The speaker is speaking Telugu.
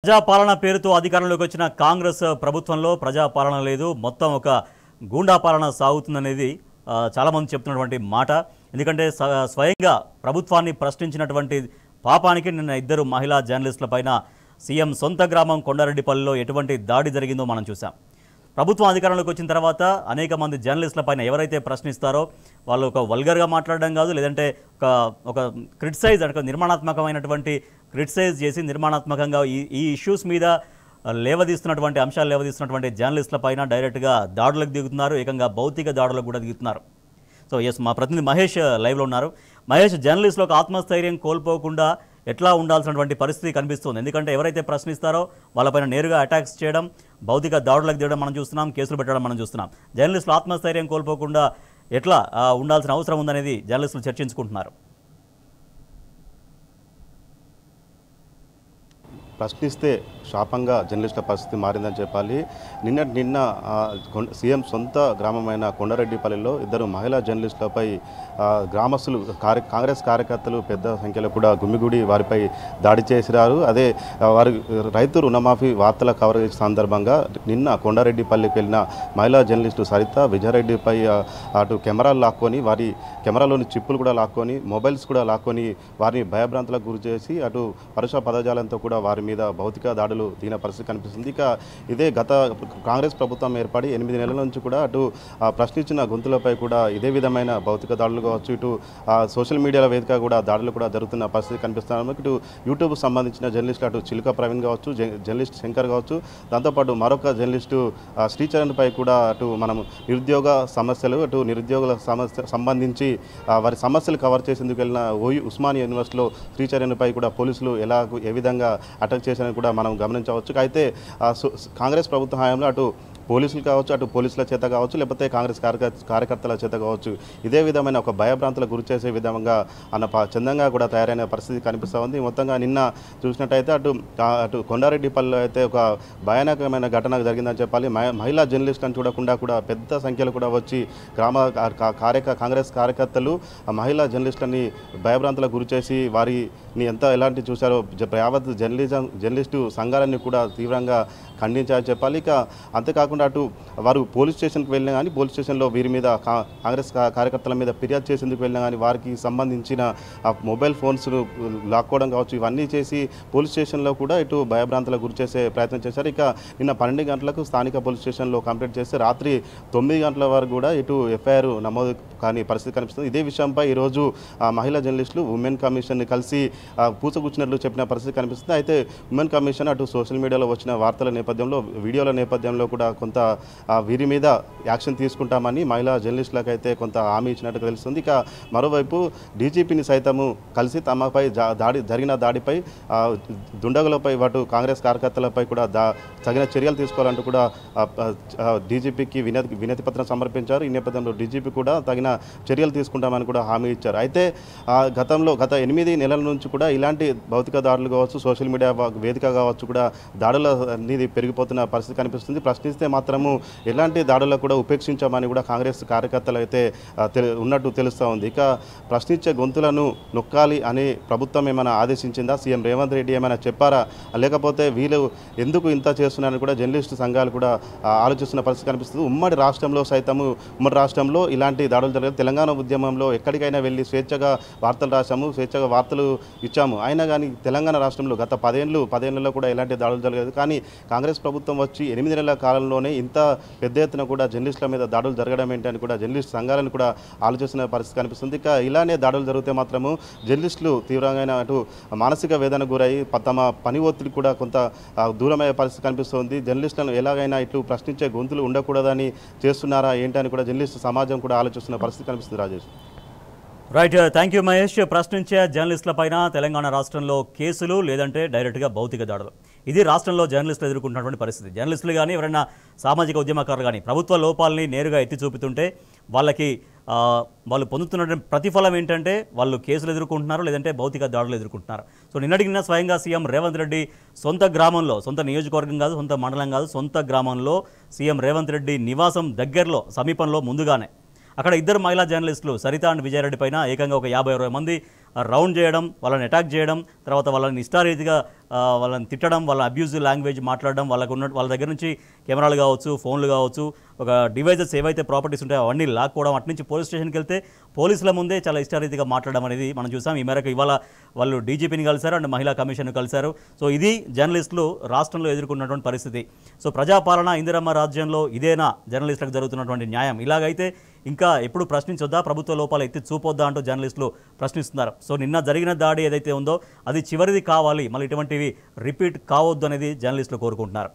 ప్రజాపాలన పేరుతో అధికారంలోకి వచ్చిన కాంగ్రెస్ ప్రభుత్వంలో ప్రజాపాలన లేదు, మొత్తం ఒక గూండా పాలన సాగుతుందనేది చాలా మంది చెప్తున్నటువంటి మాట. ఎందుకంటే స్వయంగా ప్రభుత్వాన్ని ప్రశ్నించినటువంటి పాపానికి నిన్న ఇద్దరు మహిళా జర్నలిస్టులపైన సీఎం సొంత గ్రామం కొండారెడ్డిపల్లిలో ఎటువంటి దాడి జరిగిందో మనం చూసాం. ప్రభుత్వం అధికారంలోకి వచ్చిన తర్వాత అనేక మంది జర్నలిస్టులపైన ఎవరైతే ప్రశ్నిస్తారో వాళ్ళు ఒక వల్గర్గా మాట్లాడడం కాదు, లేదంటే ఒక క్రిటిసైజ్ అంటే నిర్మాణాత్మకమైనటువంటి క్రిటిసైజ్ చేసి నిర్మాణాత్మకంగా ఈ ఇష్యూస్ మీద లేవదీస్తున్నటువంటి అంశాలు లేవదీస్తున్నటువంటి జర్నలిస్టులపైన డైరెక్ట్గా దాడులకు దిగుతున్నారు, ఏకంగా భౌతిక దాడులకు కూడా దిగుతున్నారు. సో ఎస్, మా ప్రతినిధి మహేష్ లైవ్లో ఉన్నారు. మహేష్, జర్నలిస్టులకు ఆత్మస్థైర్యం కోల్పోకుండా ఎట్లా ఉండాల్సినటువంటి పరిస్థితి కనిపిస్తుంది? ఎందుకంటే ఎవరైతే ప్రశ్నిస్తారో వాళ్ళపైన నేరుగా అటాక్స్ చేయడం, భౌతిక దాడులకు దిగడం మనం చూస్తున్నాం, కేసులు పెట్టడం మనం చూస్తున్నాం. జర్నలిస్టులు ఆత్మస్థైర్యం కోల్పోకుండా ఎట్లా ఉండాల్సిన అవసరం ఉందనేది జర్నలిస్టులు చర్చించుకుంటున్నారు. ప్రశ్నిస్తే శాపంగా జర్నలిస్టుల పరిస్థితి మారిందని చెప్పాలి. నిన్న సీఎం సొంత గ్రామమైన కొండారెడ్డిపల్లిలో ఇద్దరు మహిళా జర్నలిస్టులపై గ్రామస్తులు కాంగ్రెస్ కార్యకర్తలు పెద్ద సంఖ్యలో కూడా గుమ్మిగూడి వారిపై దాడి చేసినారు. అదే వారి రైతు రుణమాఫీ వార్తల కవరేజ్ సందర్భంగా నిన్న కొండారెడ్డిపల్లికి వెళ్ళిన మహిళా జర్నలిస్టు సరిత విజయారెడ్డిపై అటు కెమెరాలు లాక్కొని, వారి కెమెరాలోని చిప్పులు కూడా లాక్కొని, మొబైల్స్ కూడా లాక్కొని వారిని భయభ్రాంతులకు గురి చేసి అటు పరుష పదజాలంతో కూడా వారి మీద భౌతిక దాడులు దిగిన పరిస్థితి కనిపిస్తుంది. ఇక ఇదే గత కాంగ్రెస్ ప్రభుత్వం ఏర్పడి 8 నెలల నుంచి కూడా అటు ప్రశ్నించిన గొంతులపై కూడా ఇదే విధమైన భౌతిక దాడులు కావచ్చు, ఇటు సోషల్ మీడియాల వేదిక కూడా దాడులు కూడా జరుగుతున్న పరిస్థితి కనిపిస్తున్నాము. ఇటు యూట్యూబ్ సంబంధించిన జర్నలిస్టులు అటు చిలుక ప్రవీణ్ కావచ్చు, జర్నలిస్ట్ శంకర్ కావచ్చు, దాంతోపాటు మరొక జర్నలిస్టు శ్రీచరణ్పై కూడా అటు మనం నిరుద్యోగ సమస్యలు, అటు నిరుద్యోగుల సంబంధించి వారి సమస్యలు కవర్ చేసేందుకు వెళ్ళిన ఉస్మానియా యూనివర్సిటీలో శ్రీచరణ్పై కూడా పోలీసులు ఏ విధంగా అటాక్ చేశారని కూడా మనం గమనించవచ్చు. అయితే కాంగ్రెస్ ప్రభుత్వ హయాంలో అటు పోలీసులు కావచ్చు, అటు పోలీసుల చేత కావచ్చు, లేకపోతే కాంగ్రెస్ కార్యకర్తల చేత కావచ్చు, ఇదే విధమైన ఒక భయభ్రాంతులకు గురి చేసే విధంగా చందంగా కూడా తయారైన పరిస్థితి కనిపిస్తూ ఉంది. మొత్తంగా నిన్న చూసినట్టయితే అటు కొండారెడ్డిపల్లిలో అయితే ఒక భయానకమైన ఘటన జరిగిందని చెప్పాలి. మహిళా జర్నలిస్టులను చూడకుండా కూడా పెద్ద సంఖ్యలో కూడా వచ్చి కాంగ్రెస్ కార్యకర్తలు మహిళా జర్నలిస్టులని భయభ్రాంతులకు గురి చేసి వారిని ఎలాంటి చూశారో యావత్ జర్నలిస్టు సంఘాలన్నీ కూడా తీవ్రంగా ఖండించారని చెప్పాలి. ఇక అంతేకాకుండా అటు వారు పోలీస్ స్టేషన్కి వెళ్ళినా కానీ పోలీస్ స్టేషన్లో వీరి మీద కాంగ్రెస్ కార్యకర్తల మీద ఫిర్యాదు చేసేందుకు వెళ్ళినా కానీ వారికి సంబంధించిన మొబైల్ ఫోన్స్ను లాక్కోవడం కావచ్చు, ఇవన్నీ చేసి పోలీస్ స్టేషన్లో కూడా ఇటు భయభ్రాంతులకు గురి చేసే ప్రయత్నం చేశారు. ఇక నిన్న 12 గంటలకు స్థానిక పోలీస్ స్టేషన్లో కంప్లైంట్ చేస్తే రాత్రి 9 గంటల వరకు కూడా ఇటు ఎఫ్ఐఆర్ నమోదు కానీ పరిస్థితి కనిపిస్తుంది. ఇదే విషయంపై ఈరోజు మహిళా జర్నలిస్టులు ఉమెన్ కమిషన్ని కలిసి పూసగుచ్చినట్లు చెప్పిన పరిస్థితి కనిపిస్తుంది. అయితే ఉమెన్ కమిషన్ అటు సోషల్ మీడియాలో వచ్చిన వార్తల నేపథ్యంలో, వీడియోల నేపథ్యంలో కూడా కొంత వీరి మీద యాక్షన్ తీసుకుంటామని మహిళా జర్నలిస్టులకు అయితే కొంత హామీ ఇచ్చినట్టు తెలుస్తుంది. ఇక మరోవైపు డీజీపీని సైతము కలిసి తమపై జరిగిన దాడిపై దుండగులపై అటు కాంగ్రెస్ కార్యకర్తలపై కూడా తగిన చర్యలు తీసుకోవాలంటూ కూడా డీజీపీకి వినతి పత్రం సమర్పించారు. ఈ నేపథ్యంలో డీజీపీ కూడా తగిన చర్యలు తీసుకుంటామని కూడా హామీ ఇచ్చారు. అయితే గత 8 నెలల నుంచి కూడా ఇలాంటి భౌతిక దాడులు కావచ్చు, సోషల్ మీడియా వేదిక కావచ్చు కూడా దాడుల అనేది పెరిగిపోతున్న పరిస్థితి కనిపిస్తుంది. ప్రశ్నిస్తే మాత్రము ఎలాంటి దాడులకు కూడా ఉపేక్షించామని కూడా కాంగ్రెస్ కార్యకర్తలు అయితే ఉన్నట్టు తెలుస్తూ ఉంది. ఇక ప్రశ్నించే గొంతులను నొక్కాలి అని ప్రభుత్వం ఏమైనా ఆదేశించిందా? సీఎం రేవంత్ రెడ్డి ఏమైనా చెప్పారా? లేకపోతే వీళ్ళు ఎందుకు ఇంత చేస్తున్నారని కూడా జర్నలిస్టు సంఘాలు కూడా ఆలోచిస్తున్న పరిస్థితి కనిపిస్తుంది. ఉమ్మడి రాష్ట్రంలో ఇలాంటి దాడులు జరగదు. తెలంగాణ ఉద్యమంలో ఎక్కడికైనా వెళ్ళి స్వేచ్ఛగా వార్తలు రాసాము, స్వేచ్ఛగా వార్తలు ఇచ్చాము. అయినా కానీ తెలంగాణ రాష్ట్రంలో గత 10 ఏళ్లలో కూడా ఎలాంటి దాడులు జరగలేదు. కానీ కాంగ్రెస్ ప్రభుత్వం వచ్చి 8 నెలల కాలంలోనే ఇంత పెద్ద ఎత్తున కూడా జర్నలిస్టుల మీద దాడులు జరగడం ఏంటి అని కూడా జర్నలిస్ట్ సంఘాలను కూడా ఆలోచిస్తున్న పరిస్థితి కనిపిస్తుంది. ఇక ఇలానే దాడులు జరిగితే మాత్రము జర్నలిస్టులు తీవ్రంగా అటు మానసిక వేదన గురై తమ పని ఒత్తిడి కూడా కొంత దూరమయ్యే పరిస్థితి కనిపిస్తుంది. జర్నలిస్టులను ఎలాగైనా ఇట్లు ప్రశ్నించే గొంతులు ఉండకూడదని చేస్తున్నారా ఏంటని కూడా జర్నలిస్టు సమాజం కూడా ఆలోచిస్తున్న పరిస్థితి కనిపిస్తుంది. Rajesh. Right, thank you Mahesh. ప్రశ్నించే జర్నలిస్టులపైన తెలంగాణ రాష్ట్రంలో కేసులు, లేదంటే డైరెక్ట్గా భౌతిక దాడులు, ఇది రాష్ట్రంలో జర్నలిస్టులు ఎదుర్కొంటున్నటువంటి పరిస్థితి. జర్నలిస్టులు కానీ ఎవరైనా సామాజిక ఉద్యమకారులు కానీ ప్రభుత్వ లోపాలని నేరుగా ఎత్తి చూపుతుంటే వాళ్ళు పొందుతున్నటువంటి ప్రతిఫలం ఏంటంటే వాళ్ళు కేసులు ఎదుర్కొంటున్నారు, లేదంటే భౌతిక దాడులు ఎదుర్కొంటున్నారు. సో నిన్నటికిన్న స్వయంగా సీఎం రేవంత్ రెడ్డి సొంత గ్రామంలో, సొంత నియోజకవర్గం కాదు, సొంత మండలం కాదు, సొంత గ్రామంలో సీఎం రేవంత్ రెడ్డి నివాసం దగ్గరలో సమీపంలో ముందుగానే అక్కడ ఇద్దరు మహిళా జర్నలిస్టులు సరిత అండ్ విజయారెడ్డి పైన ఏకంగా ఒక 50-60 మంది రౌండ్ చేయడం, వాళ్ళని అటాక్ చేయడం, తర్వాత వాళ్ళని ఇష్టారీతిగా వాళ్ళని తిట్టడం, వాళ్ళ అబ్యూజివ్ లాంగ్వేజ్ మాట్లాడడం, వాళ్ళ దగ్గర నుంచి కెమెరాలు కావచ్చు, ఫోన్లు కావచ్చు, ఒక డివైజెస్ ఏవైతే ప్రాపర్టీస్ ఉంటాయో అవన్నీ లాక్కోవడం, అటు నుంచి పోలీస్ స్టేషన్కి వెళ్తే పోలీసుల ముందే చాలా ఇష్టారీతిగా మాట్లాడడం అనేది మనం చూసాం. ఈ మేరకు ఇవాళ వాళ్ళు డీజీపీని కలిశారు అండ్ మహిళా కమిషన్ను కలిశారు. సో ఇది జర్నలిస్టులు రాష్ట్రంలో ఎదుర్కొన్నటువంటి పరిస్థితి. సో ప్రజాపాలన ఇందిరమ్మ రాజ్యంలో ఇదేనా జర్నలిస్టులకు జరుగుతున్నటువంటి న్యాయం? ఇలాగైతే ఇంకా ఎప్పుడు ప్రశ్నించొద్దా, ప్రభుత్వ లోపాలు ఎత్తి చూపొద్దా అంటూ జర్నలిస్టులు ప్రశ్నిస్తున్నారు. సో నిన్న జరిగిన దాడి ఏదైతే ఉందో అది చివరిది కావాలి, మళ్ళీ ఇటువంటివి రిపీట్ కావద్దు అనేది జర్నలిస్టులు కోరుకుంటున్నారు.